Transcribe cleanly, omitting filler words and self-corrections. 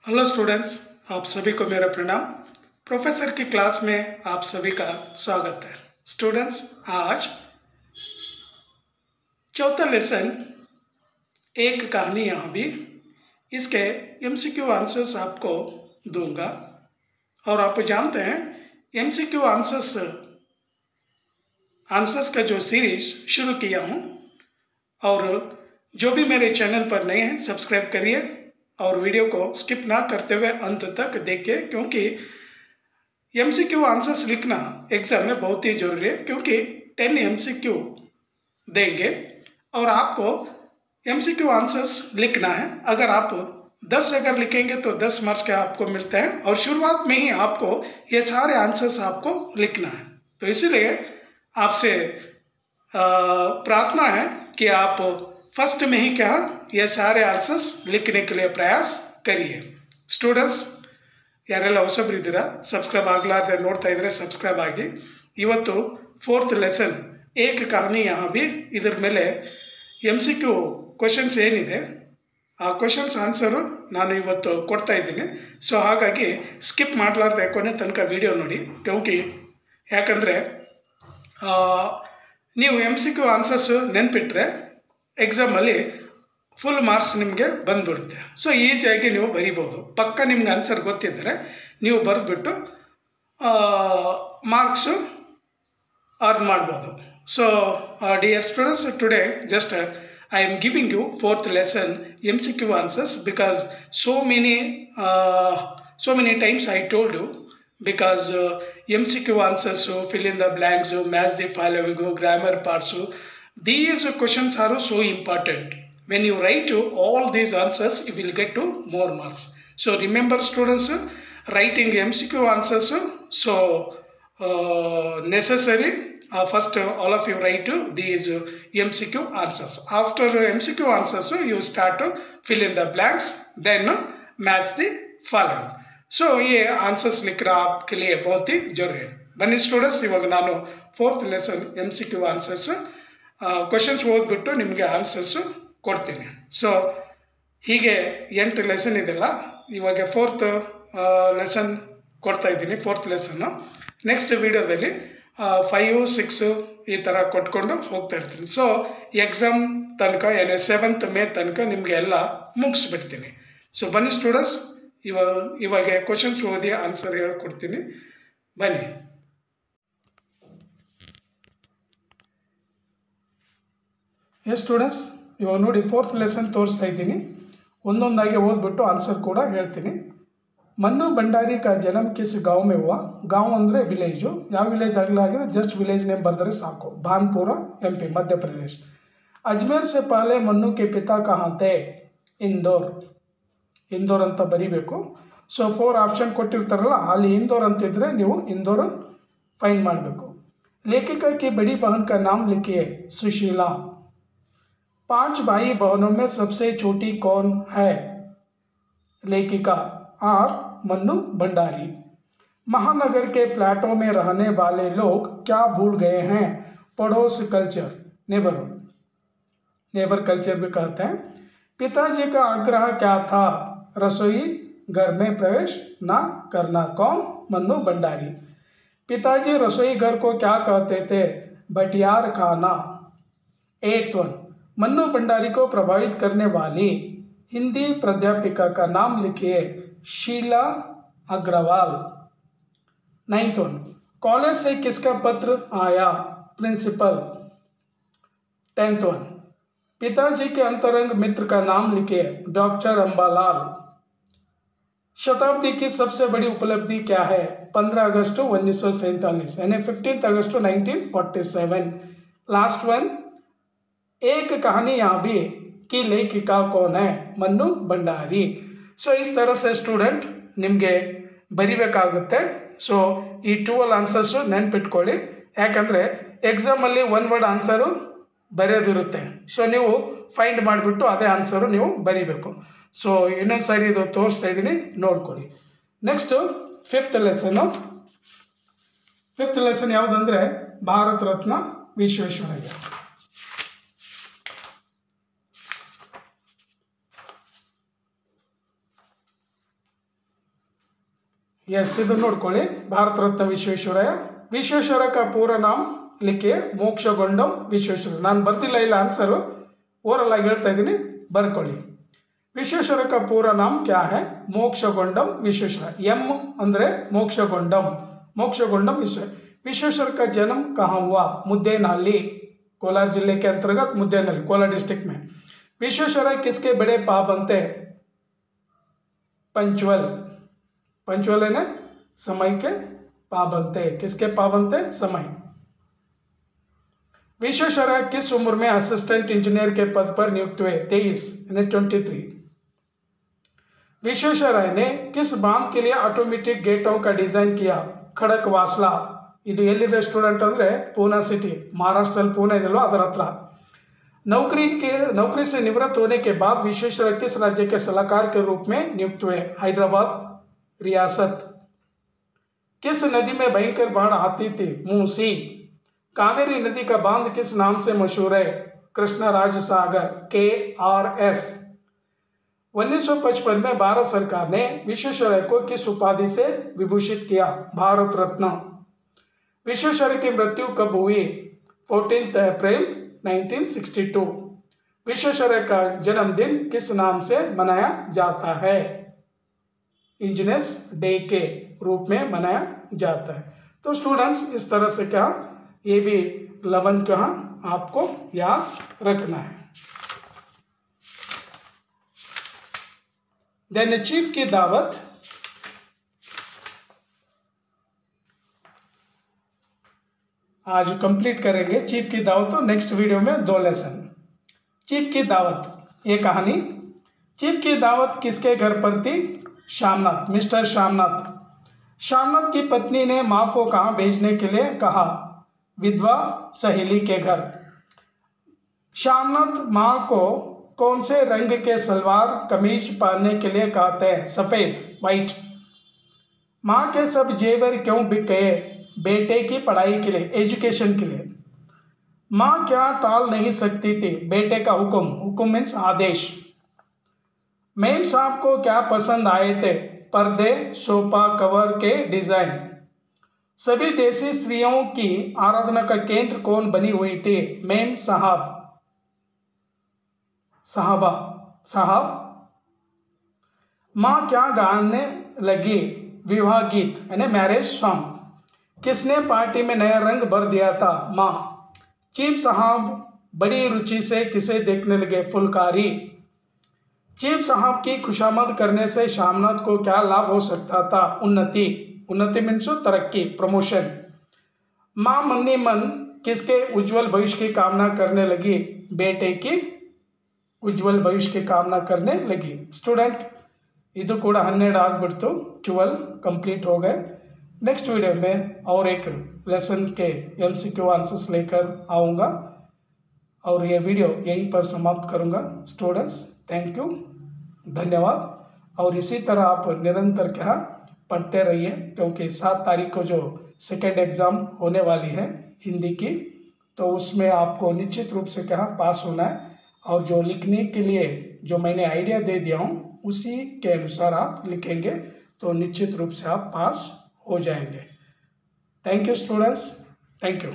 Hello students, आप सभी को मेरा प्रणाम। प्रोफेसर की क्लास में आप सभी का स्वागत है। स्टूडेंट्स, आज चौथा लेसन एक कहानी यहाँ भी इसके एमसीक्यू आंसर्स आपको दूंगा। और आप जानते हैं एमसीक्यू आंसर्स का जो सीरीज शुरू किया हूँ, और जो भी मेरे चैनल पर नए हैं सब्सक्राइब करिए और वीडियो को स्किप ना करते हुए अंत तक देखिए, क्योंकि एमसीक्यू आंसर्स लिखना एग्जाम में बहुत ही जरूरी है। क्योंकि 10 एमसीक्यू देंगे और आपको एमसीक्यू आंसर्स लिखना है। अगर आप 10 अगर लिखेंगे तो 10 मार्क्स के आपको मिलते हैं, और शुरुआत में ही आपको ये सारे आंसर्स आपको लिखना है। तो इसीलिए आपसे प्रार्थना है कि आप फर्स्ट में ही क्या ये सारे आंसर्स लिखने के लिए प्रयास करिए। ಸ್ಟೂಡೆಂಟ್ಸ್ ಯಾರೆಲ್ಲ ಹೊಸಬರಿದ್ದೀರಾ, ಸಬ್ಸ್ಕ್ರೈಬ್ ಆಗಲಾರ್ದೆ ನೋಡ್ತಾ ಇದ್ರೆ ಸಬ್ಸ್ಕ್ರೈಬ್ ಆಗಿ। ಇವತ್ತು ಫೋರ್ತ್ ಲೆಸನ್ ಏಕ ಕಹಾನಿ ಯಹಾ ಭಿ, ಇದರ ಮೇಲೆ MCQ ಕ್ವೆಶನ್ಸ್ ಏನಿದೆ ಆ ಕ್ವೆಶನ್ಸ್ ಆನ್ಸರು ನಾನು ಇವತ್ತು ಕೊಡ್ತಾ ಇದ್ದೀನಿ। ಸೊ ಹಾಗಾಗಿ ಸ್ಕಿಪ್ ಮಾಡಲಾರ್ದೆ ಕೊನೆ ತನಕ ವಿಡಿಯೋ ನೋಡಿ, ಯಾಕಂದರೆ ನೀವು MCQ ಆನ್ಸರ್ಸ್ ನೆನ್ಪಿಟ್ರೆ ಎಕ್ಸಾಮಲ್ಲಿ ಫುಲ್ ಮಾರ್ಕ್ಸ್ ನಿಮಗೆ ಬಂದುಬಿಡುತ್ತೆ। ಸೊ ಈಸಿಯಾಗಿ ನೀವು ಬರಿಬೋದು। ಪಕ್ಕ ನಿಮ್ಗೆ ಆನ್ಸರ್ ಗೊತ್ತಿದ್ದರೆ ನೀವು ಬರೆದ್ಬಿಟ್ಟು ಮಾರ್ಕ್ಸು ಅರ್ನ್ ಮಾಡ್ಬೋದು। So dear students, today just I am giving you fourth lesson MCQ answers, because so many times I told you, because MCQ answers, fill in the blanks, match the following, grammar parts, these questions are so important. When you write all these answers, you will get to more marks. So remember students, writing MCQ answers so necessary. First all of you write these MCQ answers. After MCQ answers you start to fill in the blanks, then match the following. So ये answers लिखना आपके लिए बहुत ही जरूरी है। बन्नी students, इवाग नानु fourth lesson MCQ answers questions ओद्बिट्टु निಮಗೆ ಆನ್ಸರ್ಸ್ ಕೊಡ್ತೀನಿ। ಸೊ ಹೀಗೆ 8 ಲೆಸನ್ ಇದೆಲ್ಲ, ಇವಾಗ ಫೋರ್ತ್ ಲೆಸನ್ ಕೊಡ್ತಾ ಇದ್ದೀನಿ, ಫೋರ್ತ್ ಲೆಸನ್ನು। ನೆಕ್ಸ್ಟ್ ವಿಡಿಯೋದಲ್ಲಿ 5, 6 ಈ ಥರ ಕೊಟ್ಕೊಂಡು ಹೋಗ್ತಾ ಇರ್ತೀನಿ। ಸೊ ಎಕ್ಸಾಮ್ ತನಕ 7th ಮೇ ತನಕ ನಿಮಗೆ ಎಲ್ಲ ಮುಗಿಸ್ಬಿಡ್ತೀನಿ। ಸೊ ಬನ್ನಿ ಸ್ಟೂಡೆಂಟ್ಸ್, ಇವಾಗ ಕ್ವಶನ್ಸ್ ಓದಿ ಆನ್ಸರ್ ಹೇಳ್ಕೊಡ್ತೀನಿ, ಬನ್ನಿ। ಎಸ್ ಸ್ಟೂಡೆಂಟ್ಸ್, ಇವಾಗ ನೋಡಿ ಫೋರ್ತ್ ಲೆಸನ್ ತೋರಿಸ್ತಾ ಇದ್ದೀನಿ, ಒಂದೊಂದಾಗಿ ಓದ್ಬಿಟ್ಟು ಆನ್ಸರ್ ಕೂಡ ಹೇಳ್ತೀನಿ। मन्नू भंडारी का जन्म किस गांव में हुआ? गांव अंदरे विलेजु, ಯಾವ ವಿಲೇಜ್ ಆಗಲಾಗಿದೆ जस्ट विलेज नेम बरदरे साको। भानपुरा MP मध्य प्रदेश। अजमेर से पहले मन्नू के पिता कहाँ थे? इंदौर। इंदौर ಅಂತ ಬರಿಬೇಕು। ಸೊ 4 ಆಪ್ಷನ್ ಕೊಟ್ಟಿರ್ತಾರಲ್ಲ, ಅಲ್ಲಿ इंदौर ಅಂತ ಇದ್ರೆ ನೀವು इंदौर ಫೈಂಡ್ ಮಾಡಬೇಕು। लेखिका की बड़ी बहन का नाम लिखिए। सुशीला। 5 भाई बहनों में सबसे छोटी कौन है? लेखिका। आर मन्नू भंडारी। महानगर के फ्लैटों में रहने वाले लोग क्या भूल गए हैं? पड़ोस कल्चर, नेबर कल्चर भी कहते हैं। पिताजी का आग्रह क्या था? रसोई घर में प्रवेश ना करना। कौन? मन्नू भंडारी। पिताजी रसोई घर को क्या कहते थे? बटियार खाना। 8th वन, मन्नू भंडारी को प्रभावित करने वाली हिंदी प्राध्यापिका का नाम लिखिए। Sheila Agarwal. 9th one, college से किसका पत्र आया? प्रिंसिपल। 10th वन, पिताजी के अंतरंग मित्र का नाम लिखिए। डॉक्टर अंबालाल। शताब्दी की सबसे बड़ी उपलब्धि क्या है? 15 अगस्त 1947, यानी 15 अगस्त 1947। लास्ट वन, एक कहानी यहाँ भी की लेखिका कौन है? मन्नू भंडारी। ಸೊ ಈ ಥರ ಸೆ ಸ್ಟೂಡೆಂಟ್ ನಿಮಗೆ ಬರಿಬೇಕಾಗುತ್ತೆ। ಸೊ ಈ 12 ಆನ್ಸರ್ಸು ನೆನ್ಪಿಟ್ಕೊಳ್ಳಿ, ಯಾಕಂದರೆ ಎಕ್ಸಾಮಲ್ಲಿ 1 ವರ್ಡ್ ಆನ್ಸರು ಬರೆಯೋದಿರುತ್ತೆ। ಸೊ ನೀವು ಫೈಂಡ್ ಮಾಡಿಬಿಟ್ಟು ಅದೇ ಆನ್ಸರು ನೀವು ಬರಿಬೇಕು। ಸೊ ಇನ್ನೊಂದು ಸಾರಿ ಇದು ತೋರಿಸ್ತಾ ಇದ್ದೀನಿ, ನೋಡ್ಕೊಳ್ಳಿ। Next fifth lesson ಯಾವುದಂದರೆ Bharat Ratna Visvesvaraya. S, ಇದು ನೋಡ್ಕೊಳ್ಳಿ, ಭಾರತ ರತ್ನ ವಿಶ್ವೇಶ್ವರಯ್ಯ. ವಿಶ್ವೇಶ್ವರ का पूरा नाम लिखिए, ಮೋಕ್ಷಗುಂಡಂ ವಿಶ್ವೇಶ್ವರ. ನಾನು ಬರ್ತಿಲ್ಲ, ಇಲ್ಲ ಆನ್ಸರು ಓರಲ್ ಆಗಿ ಹೇಳ್ತಾ ಇದ್ದೀನಿ, ಬರ್ಕೊಳ್ಳಿ. विश्वेश्वर का पूरा नाम क्या है? मोक्षगुंडम विश्वेश्वर. एम अंदरे मोक्षगुंडम, मोक्षगुंडम विश्वेश्वर का जन्म कहाँ हुआ? मुद्देनहल्ली, कोलार जिले के अंतर्गत मुद्देनहल्ली, कोलार डिस्ट्रिक्ट में. विश्वेश्वरय्य किसके बड़े पाबंद थे? पंचुअल. पंचुअल है ना, समय के पाबंद थे. किसके पाबंद थे? समय. विश्वेश्वरय्य किस उम्र में असिस्टेंट इंजीनियर के पद पर नियुक्त हुए? 23 यानी 23. विश्वेश्वरय्य ने किस बांध के लिए ऑटोमेटिक गेटों का डिजाइन किया? खड़कवासला. ಇದು ಎಲ್ಲಿದೆ ಸ್ಟೂಡೆಂಟ್ ಅಂದರೆ पूना सिटी, महाराष्ट्र पूना ಇದೆಯಲ್ವ ಅದರ ಹತ್ರ. नौकरी से निवृत्त होने के बाद विश्वेश्वरय्य किस राज्य के सलाहकार के रूप में नियुक्त हुए? हैदराबाद रियासत. किस नदी में भयंकर बाढ़ आती थी? मूसी. कावेरी नदी का बांध किस नाम से मशहूर है? कृष्णराज सागर, KRS. 1955 में भारत सरकार ने विश्वेश्वरय्य को किस उपाधि से विभूषित किया? भारत रत्न. विश्वेश्वरय्य की मृत्यु कब हुई? 14 अप्रैल 1962. विश्वेश्वरय्य का जन्मदिन किस नाम से मनाया जाता है? इंजीनियर्स डे के रूप में मनाया जाता है. तो स्टूडेंट्स, इस तरह से क्या ये भी 11 कहाँ आपको याद रखना है. देन चीफ की दावत. आज कंप्लीट करेंगे चीफ की दावत. तो नेक्स्ट वीडियो में 2 लेसन. चीफ की दावत, ये कहानी. चीफ की दावत किसके घर पर थी? श्यामनाथ, मिस्टर श्यामनाथ. श्यामनाथ की पत्नी ने माँ को कहाँ भेजने के लिए कहा? विधवा सहेली के घर. श्यामनाथ माँ को कौन से रंग के सलवार कमीज पहनने के लिए कहते हैं? सफ़ेद, वाइट. माँ के सब जेवर क्यों बिक गए? बेटे की पढ़ाई के लिए, एजुकेशन के लिए. माँ क्या टाल नहीं सकती थी? बेटे का हुक्म. हुक्म मीन्स आदेश. मेम साहब को क्या पसंद आए थे? पर्दे, सोफा कवर के डिजाइन. सभी देसी स्त्रियों की आराधना का केंद्र कौन बनी हुई थी? मेम साहब, साहबा, साहब. माँ क्या गाने लगी? विवाह गीत यानी मैरिज सॉन्ग. किसने पार्टी में नया रंग भर दिया था? माँ. चीफ साहब बड़ी रुचि से किसे देखने लगे? फुलकारी. चीफ साहब की खुशामद करने से श्यामनाथ को क्या लाभ हो सकता था? उन्नति. उन्नति मीन्स तरक्की, प्रमोशन. माँ मन्नी मन किसके उज्जवल भविष्य की कामना करने लगी? बेटे की उज्जवल भविष्य की कामना करने लगी. स्टूडेंट, ಇದು ಕೂಡ 12 ಆಗಿಬಿಡ್ತು, 12 कंप्लीट हो गए. नेक्स्ट वीडियो में और एक लेसन के MCQ आंसर्स लेकर आऊँगा और ये वीडियो यहीं पर समाप्त करूँगा. स्टूडेंट्स, थैंक यू, धन्यवाद. और इसी तरह आप निरंतर क्या पढ़ते रहिए, क्योंकि 7 तारीख को जो सेकेंड एग्ज़ाम होने वाली है हिंदी की, तो उसमें आपको निश्चित रूप से क्या पास होना है. और जो लिखने के लिए जो मैंने आइडिया दे दिया हूँ उसी के अनुसार आप लिखेंगे तो निश्चित रूप से आप पास हो जाएंगे. Thank you students, thank you.